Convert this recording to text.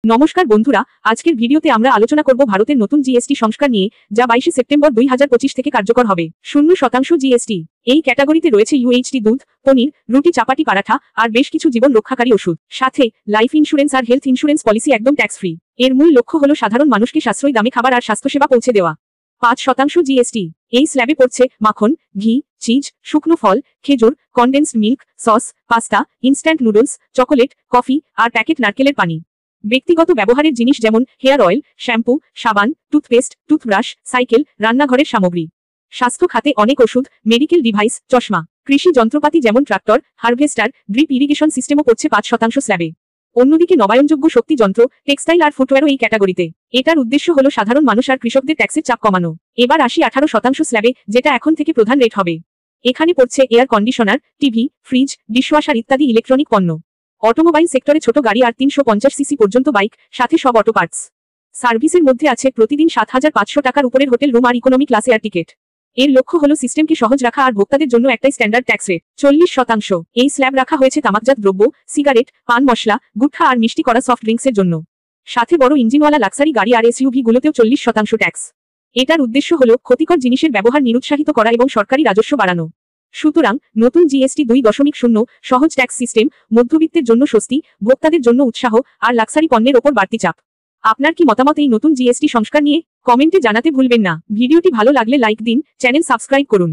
নমস্কার বন্ধুরা, আজকের ভিডিওতে আমরা আলোচনা করব ভারতের নতুন জিএসটি সংস্কার নিয়ে, যা 22 সেপ্টেম্বর 2025 থেকে কার্যকর হবে। 0% জিএসটি। এই ক্যাটাগরিতে রয়েছে ইউএইচটি দুধ, পনির, রুটি, চাপাটি, পারাঠা আর বেশ কিছু জীবন রক্ষাকারী ওষুধ। সাথে লাইফ ইন্স্যুরেন্স আর হেলথ ইন্স্যুরেন্স পলিসি একদম ট্যাক্স ফ্রি। এর মূল লক্ষ্য হলো সাধারণ মানুষকে সাশ্রয়ী দামে খাবার আর স্বাস্থ্যসেবা পৌঁছে দেওয়া। 5% জিএসটি। এই স্ল্যাবে পড়ছে মাখন, ঘি, চিজ, শুকনো ফল, খেজুর, condensed milk, sauce, pasta, instant noodles, chocolate, coffee আর প্যাকেট নারকেলের পানি। ব্যক্তিগত ব্যবহারের জিনিস যেমন হেয়ার অয়েল, শ্যাম্পু, সাবান, টুথপেস্ট, টুথব্রাশ, সাইকেল, রান্নাঘরের সামগ্রী। স্বাস্থ্য খাতে অনেক ওষুধ, মেডিকেল ডিভাইস, চশমা, কৃষি যন্ত্রপাতি যেমন ট্রাক্টর, হারভেস্টার, ড্রিপ ইরিগেশন সিস্টেমও পড়ছে 5% স্ল্যাবে। অন্যদিকে নবায়নযোগ্য শক্তি যন্ত্র, টেক্সটাইল আর ফুটওয়্যারও এই ক্যাটাগরিতে। এটার উদ্দেশ্য হলো সাধারণ মানুষ আর কৃষকদের ট্যাক্সের চাপ কমানো। এবার আসি 18% স্ল্যাবে, যেটা এখন থেকে প্রধান রেট হবে। এখানে পড়ছে air conditioner, TV, fridge, dishwasher ইত্যাদি ইলেকট্রনিক পণ্য। অটোমোবাইল সেক্টরে ছোট গাড়ি আর 350 সিসি পর্যন্ত বাইক, সাথে সব অটো পার্টস। সার্ভিসের মধ্যে আছে প্রতিদিন 7,500 টাকার উপরের হোটেল রুম আর ইকোনমি ক্লাস এয়ার টিকেট। এর লক্ষ্য হলো সিস্টেমকে সহজ রাখা আর ভোক্তাদের জন্য একটাই স্ট্যান্ডার্ড ট্যাক্স রেট। 40%। এই স্ল্যাব রাখা হয়েছে তামাকজাত দ্রব্য, সিগারেট, পান মশলা, গুটখা আর মিষ্টি করা সফট ড্রিঙ্কসের জন্য। সাথে বড় ইঞ্জিনওয়ালা লাক্সারি গাড়ি আর এসইউভি গুলোতেও 40% ট্যাক্স। এটার উদ্দেশ্য হলো ক্ষতিকর জিনিসের ব্যবহার নিরুৎসাহিত করা এবং সরকারি রাজস্ব বাড়ানো। সুতরাং নতুন জিএসটি 2.0 সহজ ট্যাক্স সিস্টেম, মধ্যবিত্তের জন্য স্বস্তি, ভোক্তাদের জন্য উৎসাহ আর লাক্সারি পণ্যের ওপর বাড়তি চাপ। আপনার কি মতামত এই নতুন জিএসটি সংস্কার নিয়ে? কমেন্টে জানাতে ভুলবেন না। ভিডিওটি ভালো লাগলে লাইক দিন, চ্যানেল সাবস্ক্রাইব করুন।